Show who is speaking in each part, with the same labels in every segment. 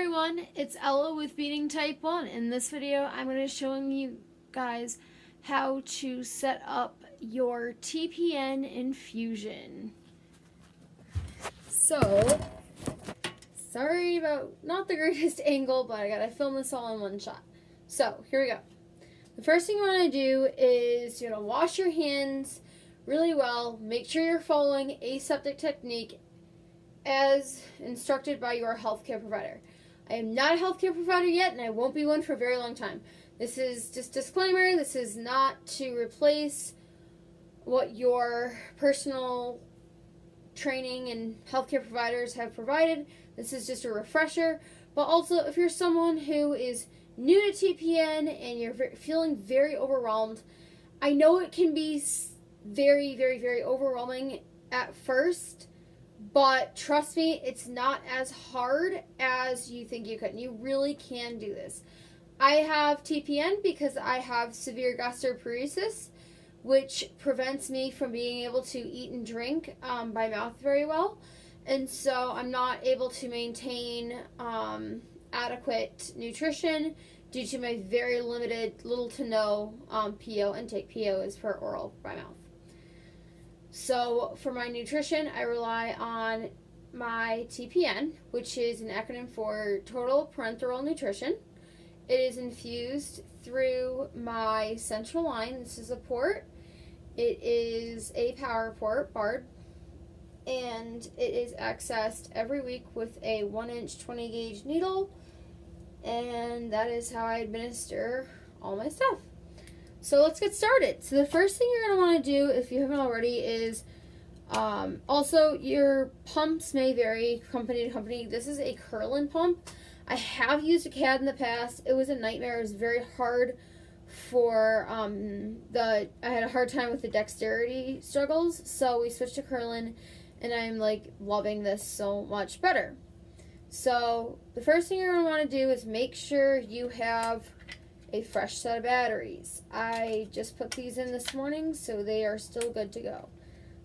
Speaker 1: everyone, it's Ella with Beating Type 1. In this video, I'm going to showing you guys how to set up your TPN infusion. So, sorry about not the greatest angle, but I gotta film this all in one shot. So, here we go. The first thing you want to do is you're going to wash your hands really well. Make sure you're following aseptic technique as instructed by your healthcare provider. I am not a healthcare provider yet, and I won't be one for a very long time. This is just disclaimer. This is not to replace what your personal training and healthcare providers have provided. This is just a refresher. But also, if you're someone who is new to TPN and you're feeling very overwhelmed, I know it can be very, very, very overwhelming at first. But trust me, it's not as hard as you think you can. You really can do this. I have TPN because I have severe gastroparesis, which prevents me from being able to eat and drink by mouth very well. And so I'm not able to maintain adequate nutrition due to my very limited, little to no PO intake. PO is for oral by mouth. So for my nutrition, I rely on my TPN, which is an acronym for Total Parenteral Nutrition. It is infused through my central line. This is a port. It is a power port, BARD, and it is accessed every week with a 1-inch 20-gauge needle, and that is how I administer all my stuff. So let's get started. So the first thing you're going to want to do, if you haven't already, is also your pumps may vary company to company. This is a Curlin pump. I have used a CAD in the past. It was a nightmare. It was very hard for I had a hard time with the dexterity struggles. So we switched to Curlin, and I'm like loving this so much better. So the first thing you're going to want to do is make sure you have a fresh set of batteries. I just put these in this morning, so they are still good to go.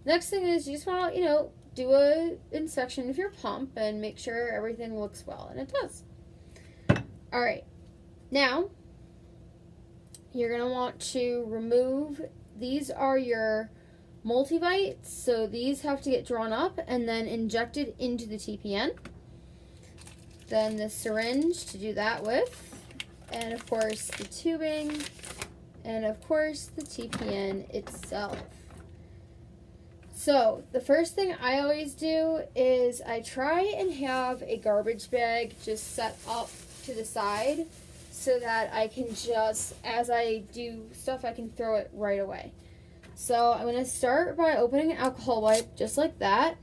Speaker 1: Next thing is you just want to, do a inspection of your pump and make sure everything looks well, and it does. All right, now you're going to want to remove, these are your multivites, so these have to get drawn up and then injected into the TPN. Then the syringe to do that with, and of course the tubing, and of course the TPN itself. So the first thing I always do is I try and have a garbage bag just set up to the side so that I can just, as I do stuff, I can throw it right away. So I'm going to start by opening an alcohol wipe just like that.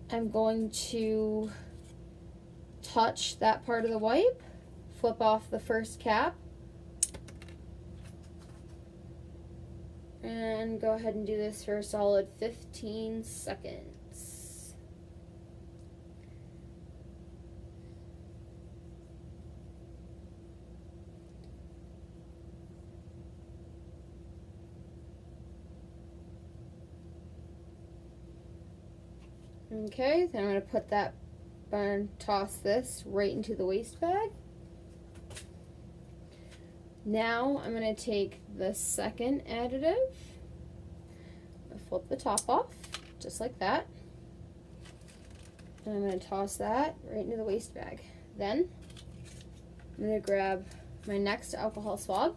Speaker 1: I'm going to touch that part of the wipe, flip off the first cap, and go ahead and do this for a solid 15 seconds. Okay, then I'm going to put that and toss this right into the waste bag. Now I'm going to take the second additive, flip the top off, just like that, and I'm going to toss that right into the waste bag. Then I'm going to grab my next alcohol swab,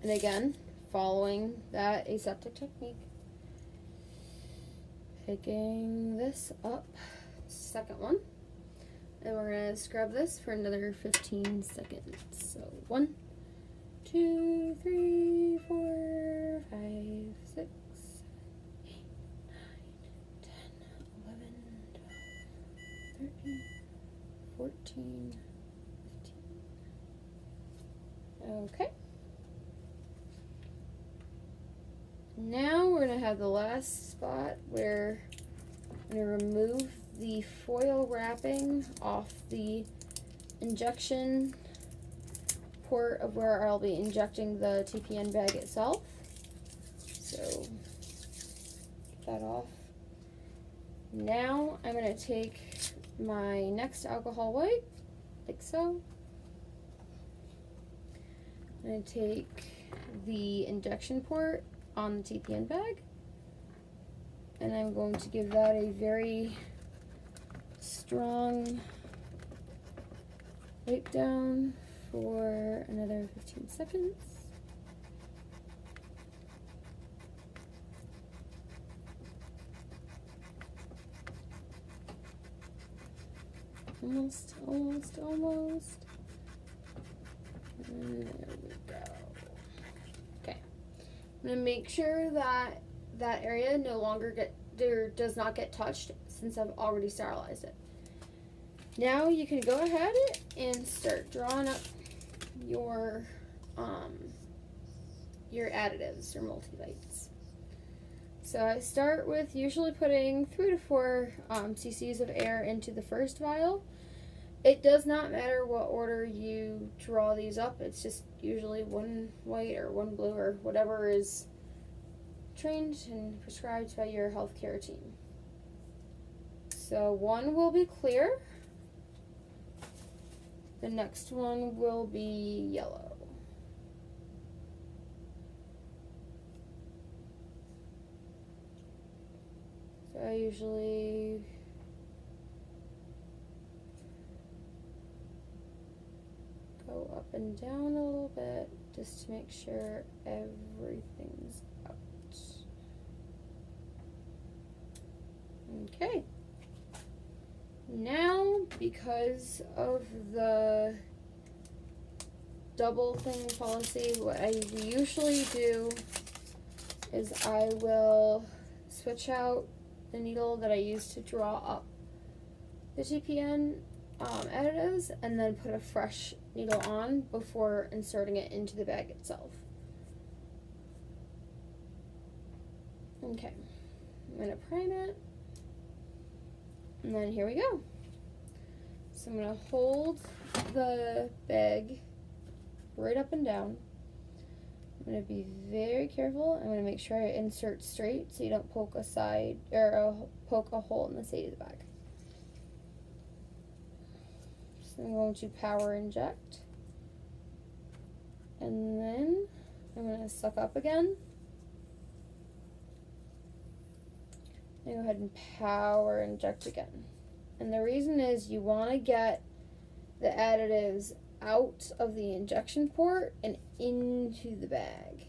Speaker 1: and again, following that aseptic technique, picking this up, second one, and we're going to scrub this for another 15 seconds. So 1, 2, 3, 4, 5, 6, 7, 8, 9, 10, 11, 12, 13, 14, 15. Okay. Now we're going to have the last spot where I'm going to remove the foil wrapping off the injection port of where I'll be injecting the TPN bag itself. So get that off. Now I'm going to take my next alcohol wipe, like so. I'm going to take the injection port on the TPN bag, and I'm going to give that a very strong wipe down for another 15 seconds. Almost. And there we go. Okay. I'm going to make sure that that area does not get touched since I've already sterilized it. Now you can go ahead and start drawing up your additives, your multivites. So I start with usually putting 3 to 4 cc's of air into the first vial. It does not matter what order you draw these up. It's just usually 1 white or 1 blue or whatever is trained and prescribed by your healthcare team. So 1 will be clear. The next one will be yellow. So I usually go up and down a little bit just to make sure everything's out. Okay. Now, because of the double thing policy, what I usually do is I will switch out the needle that I use to draw up the TPN additives and then put a fresh needle on before inserting it into the bag itself. Okay, I'm going to prime it, and then here we go. So I'm going to hold the bag right up and down. I'm going to be very careful. I'm going to make sure I insert straight so you don't poke a side or poke a hole in the side of the bag. So I'm going to power inject, and then I'm going to suck up again. And go ahead and power inject again. And the reason is you want to get the additives out of the injection port and into the bag.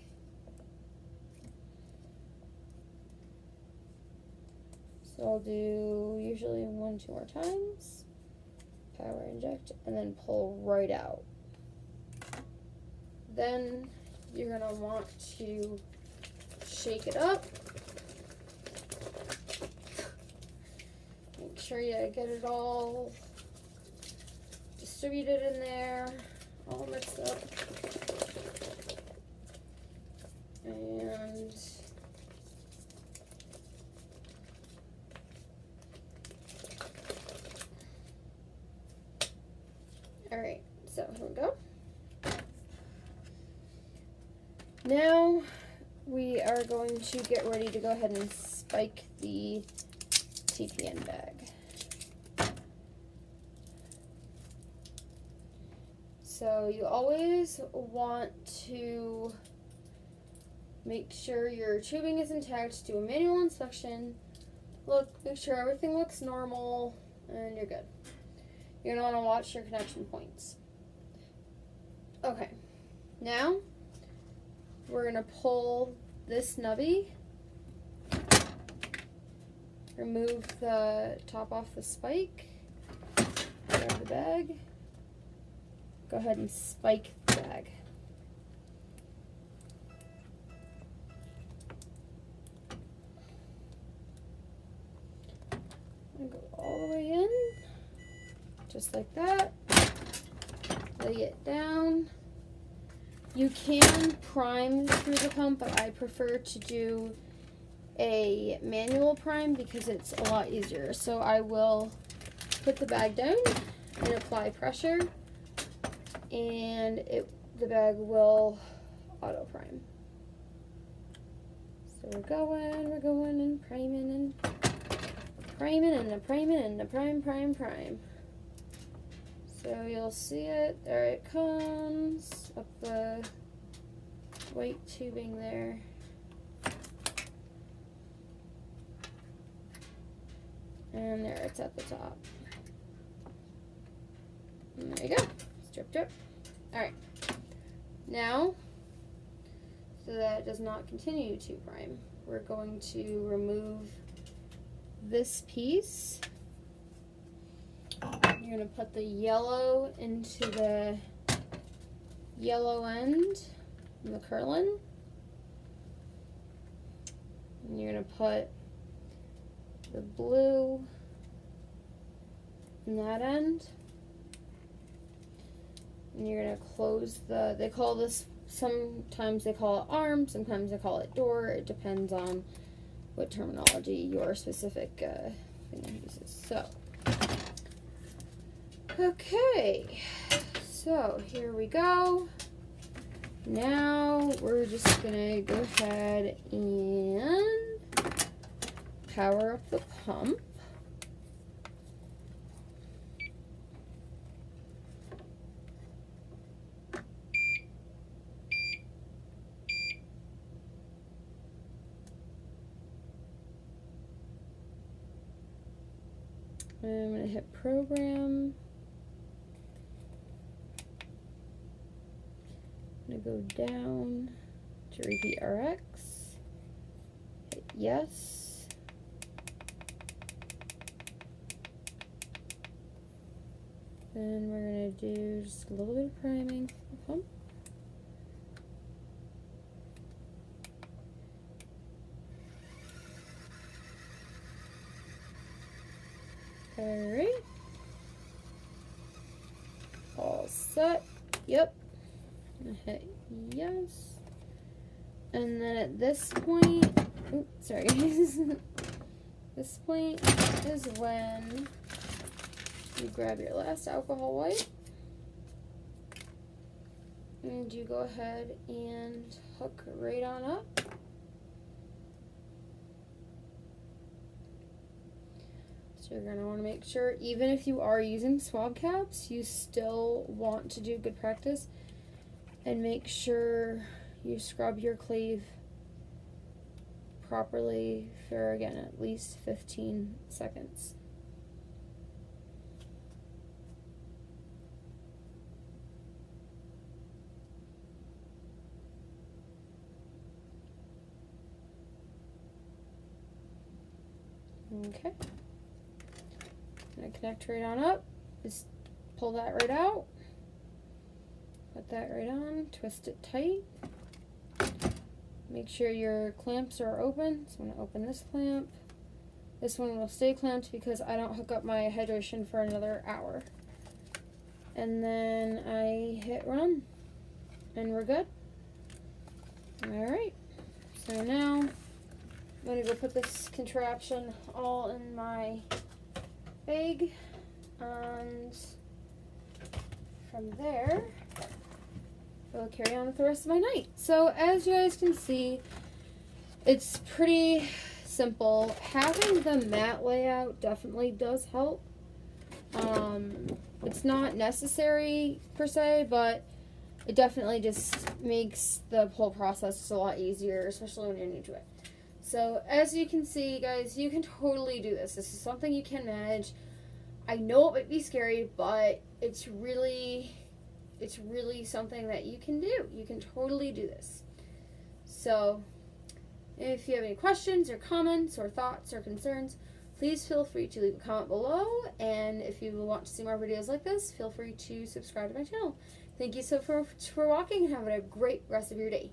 Speaker 1: So I'll do usually 1 or 2 more times. Power inject and then pull right out. Then you're going to want to shake it up. Make sure you get it all distributed in there, all mixed up. And alright, so here we go. Now we are going to get ready to go ahead and spike the TPN bag. So you always want to make sure your tubing is intact, do a manual inspection, make sure everything looks normal, and you're good. You're going to want to watch your connection points. Okay, now we're going to pull this nubby, remove the top off the spike, grab the bag, go ahead and spike the bag. And go all the way in, just like that. Lay it down. You can prime through the pump, but I prefer to do a manual prime because it's a lot easier. So I will put the bag down and apply pressure, and the bag will auto prime. So we're going and priming, and priming and a priming and a prime. So you'll see it, there it comes, up the white tubing there. And there it's at the top. And there you go, drip drip. Alright, now, so that it does not continue to prime, we're going to remove this piece. You're going to put the yellow into the yellow end in the curlin. And you're going to put the blue in that end. And you're going to close the, they call this, sometimes they call it arm, sometimes they call it door. It depends on what terminology your specific thing uses. So, okay, so here we go. Now we're just gonna go ahead and power up the pump. I'm going to hit program. I'm going to go down to repeat RX. Hit yes. Then we're going to do just a little bit of priming the pump. Alright. All set. Yep. I'm gonna hit yes. And then at this point, oops, sorry guys. This point is when you grab your last alcohol wipe and you go ahead and hook right on up. So you're going to want to make sure, even if you are using swab caps, you still want to do good practice and make sure you scrub your clave properly for, again, at least 15 seconds. Okay. I'm gonna connect right on up. Just pull that right out. Put that right on. Twist it tight. Make sure your clamps are open. So I'm gonna open this clamp. This one will stay clamped because I don't hook up my hydration for another hour. And then I hit run. And we're good. Alright. So now I'm gonna go put this contraption all in my bag, and from there we'll carry on with the rest of my night. So as you guys can see, it's pretty simple. Having the mat layout definitely does help. It's not necessary per se, but it definitely just makes the whole process just a lot easier, especially when you're new to it. So as you can see, guys, you can totally do this. This is something you can manage. I know it might be scary, but it's really something that you can do. You can totally do this. So if you have any questions or comments or thoughts or concerns, please feel free to leave a comment below. And if you want to see more videos like this, feel free to subscribe to my channel. Thank you so much for watching, and have a great rest of your day.